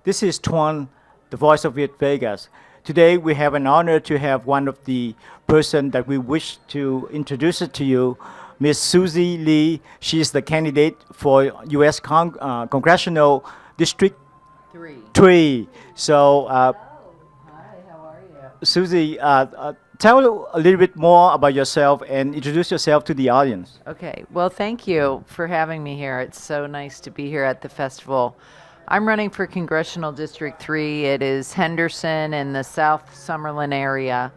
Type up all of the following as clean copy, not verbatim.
This is Tuan, the Voice of Viet Vegas. Today we have an honor to have one of the person that we wish to introduce it to you, Miss Susie Lee. She is the candidate for U.S. Congressional District 3. So, Hi, how are you? Susie, tell a little bit more about yourself and introduce yourself to the audience. Okay, well, thank you for having me here. It's so nice to be here at the festival. I'm running for Congressional District 3. It is Henderson and the South Summerlin area.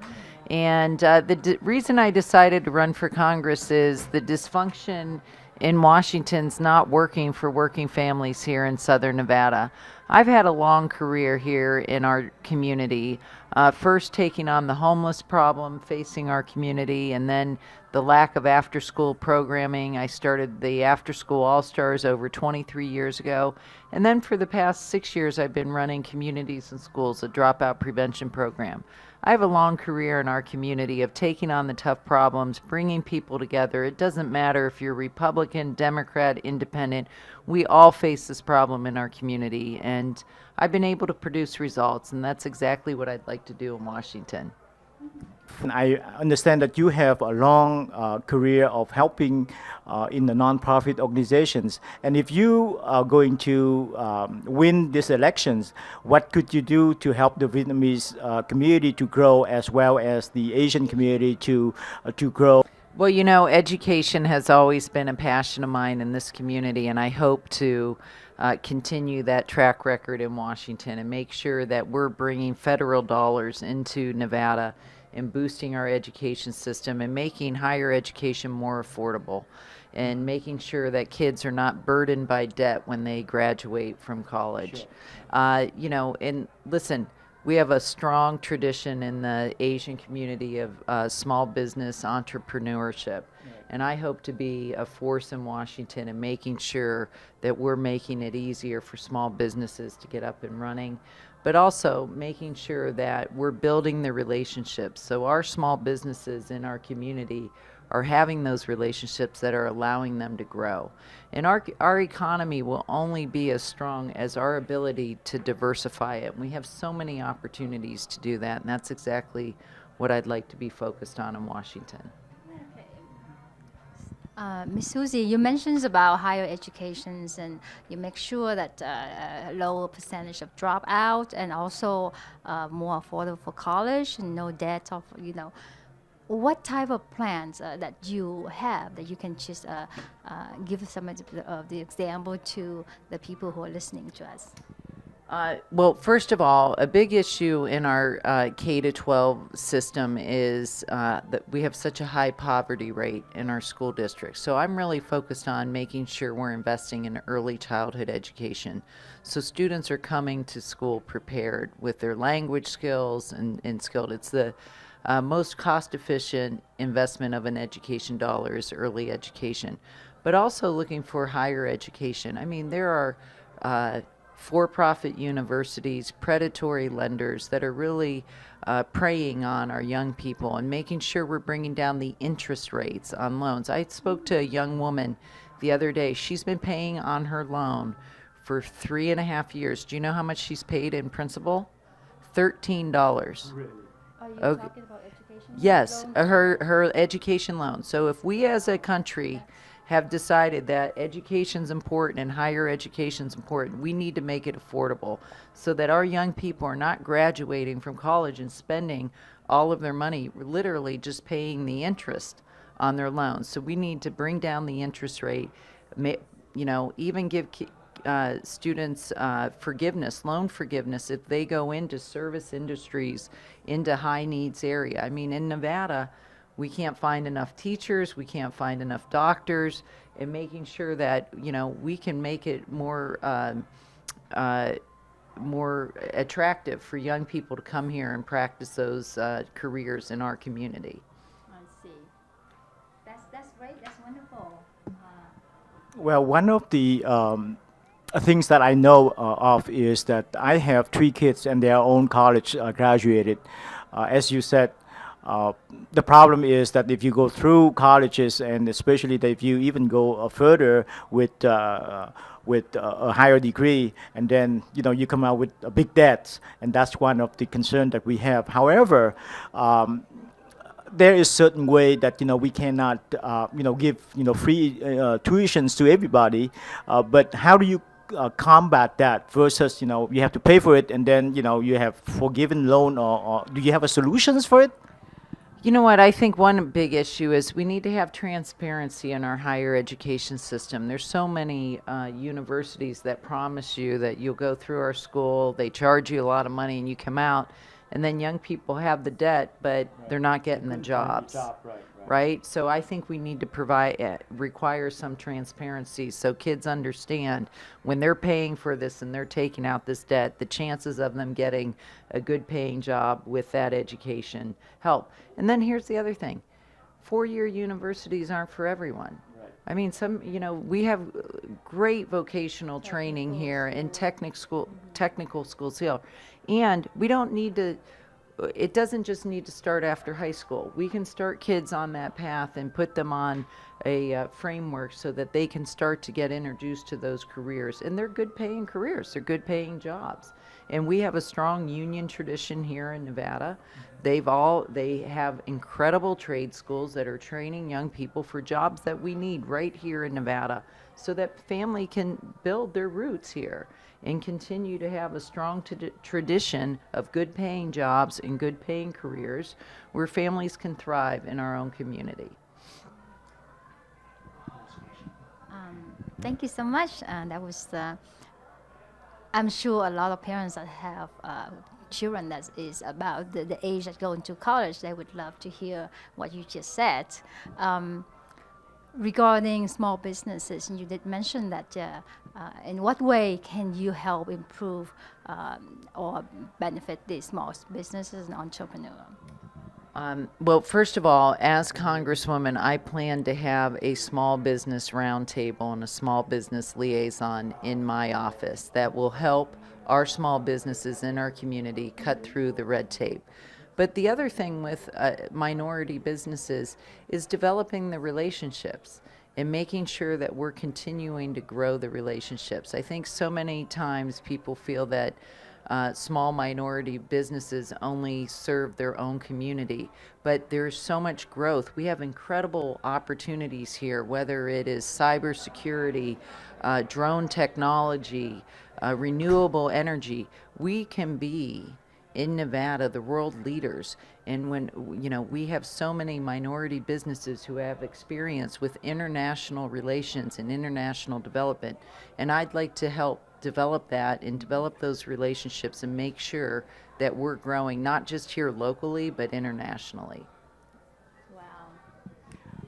And the reason I decided to run for Congress is the dysfunction in Washington's not working for working families here in Southern Nevada. I've had a long career here in our community, first taking on the homeless problem facing our community, and then the lack of after-school programming. I started the After School All-Stars over 23 years ago, and then for the past 6 years I've been running Communities and Schools, a dropout prevention program. I have a long career in our community of taking on the tough problems, bringing people together. It doesn't matter if you're Republican, Democrat, Independent. We all face this problem in our community, and I've been able to produce results, and that's exactly what I'd like to do in Washington. I understand that you have a long career of helping in the nonprofit organizations. And if you are going to win these elections, what could you do to help the Vietnamese community to grow as well as the Asian community to grow? Well, you know, education has always been a passion of mine in this community, and I hope to continue that track record in Washington and make sure that we're bringing federal dollars into Nevada and boosting our education system and making higher education more affordable and making sure that kids are not burdened by debt when they graduate from college. Sure. You know, and listen, we have a strong tradition in the Asian community of small business entrepreneurship. And I hope to be a force in Washington in making sure that we're making it easier for small businesses to get up and running, but also making sure that we're building the relationships. So our small businesses in our community are having those relationships that are allowing them to grow. And our economy will only be as strong as our ability to diversify it. We have so many opportunities to do that, and that's exactly what I'd like to be focused on in Washington. Ms. Susie, you mentioned about higher educations, and you make sure that lower percentage of dropout and also more affordable for college and no debt of, you know. What type of plans that you have that you can just give some of the example to the people who are listening to us? Well, first of all, a big issue in our K-12 system is that we have such a high poverty rate in our school districts. So I'm really focused on making sure we're investing in early childhood education. So students are coming to school prepared with their language skills and skilled. It's the most cost-efficient investment of an education dollar is early education, but also looking for higher education. I mean, there are for-profit universities, predatory lenders that are really preying on our young people and making sure we're bringing down the interest rates on loans. I spoke to a young woman the other day. She's been paying on her loan for 3.5 years. Do you know how much she's paid in principal? $13. Really? Are you talking about education? Yes, her education loan. So if we as a country have decided that education's important and higher education's important, we need to make it affordable so that our young people are not graduating from college and spending all of their money literally just paying the interest on their loans. So we need to bring down the interest rate, you know, even give students forgiveness, loan forgiveness if they go into service industries, into high needs area. I mean, in Nevada, we can't find enough teachers, we can't find enough doctors, and making sure that, you know, we can make it more more attractive for young people to come here and practice those careers in our community. I see. That's great. That's wonderful. Well, one of the things that I know of is that I have 3 kids and their own college graduated. as you said, the problem is that if you go through colleges, and especially that if you even go further with a higher degree, and then you come out with a big debt, and that's one of the concern that we have. However, there is certain way that we cannot give free tuitions to everybody, but how do you combat that versus you have to pay for it, and then you have forgiven loan, or do you have a solutions for it? You know what? I think one big issue is we need to have transparency in our higher education system. There's so many universities that promise you that you'll go through our school, they charge you a lot of money, and you come out, and then young people have the debt, but they're not getting the jobs. Right? So I think we need to require some transparency so kids understand when they're paying for this and they're taking out this debt, the chances of them getting a good paying job with that education help. And then here's the other thing. 4-year universities aren't for everyone. I mean, we have great vocational training here and technical schools here. And we don't need to, it doesn't just need to start after high school. We can start kids on that path and put them on a framework so that they can start to get introduced to those careers. And they're good paying careers, they're good paying jobs. And we have a strong union tradition here in Nevada. They have incredible trade schools that are training young people for jobs that we need right here in Nevada, so that family can build their roots here and continue to have a strong tradition of good paying jobs and good paying careers where families can thrive in our own community. Thank you so much. That was, I'm sure a lot of parents that have children that is about the age that go into college, they would love to hear what you just said. Regarding small businesses, you did mention that in what way can you help improve or benefit these small businesses and entrepreneurs? Well, first of all, as Congresswoman, I plan to have a small business roundtable and a small business liaison in my office that will help our small businesses in our community cut through the red tape. But the other thing with minority businesses is developing the relationships and making sure that we're continuing to grow the relationships. I think so many times people feel that small minority businesses only serve their own community, but there's so much growth. We have incredible opportunities here, whether it is cybersecurity, drone technology, renewable energy. We can be in Nevada the world leaders, and when we have so many minority businesses who have experience with international relations and international development, and I'd like to help develop that and develop those relationships and make sure that we're growing not just here locally but internationally.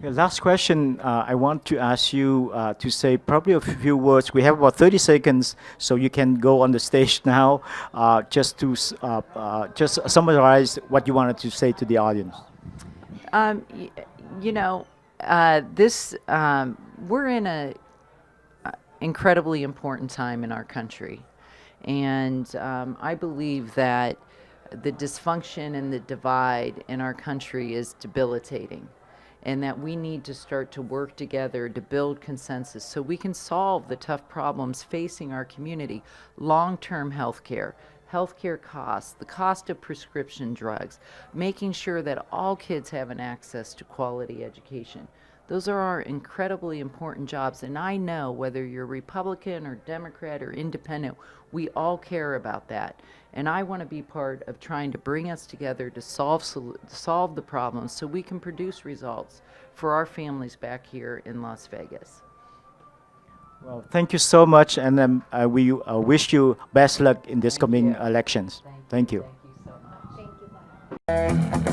Last question, I want to ask you to say probably a few words. We have about 30 seconds, so you can go on the stage now, just to just summarize what you wanted to say to the audience. We're in a incredibly important time in our country, and I believe that the dysfunction and the divide in our country is debilitating, and that we need to start to work together to build consensus so we can solve the tough problems facing our community. Long-term health care costs, the cost of prescription drugs, making sure that all kids have an access to quality education. Those are our incredibly important jobs, and I know whether you're Republican or Democrat or independent, we all care about that. And I want to be part of trying to bring us together to solve the problems so we can produce results for our families back here in Las Vegas. Well, thank you so much, and we wish you best luck in this coming elections. Thank you. Thank you so much. Thank you.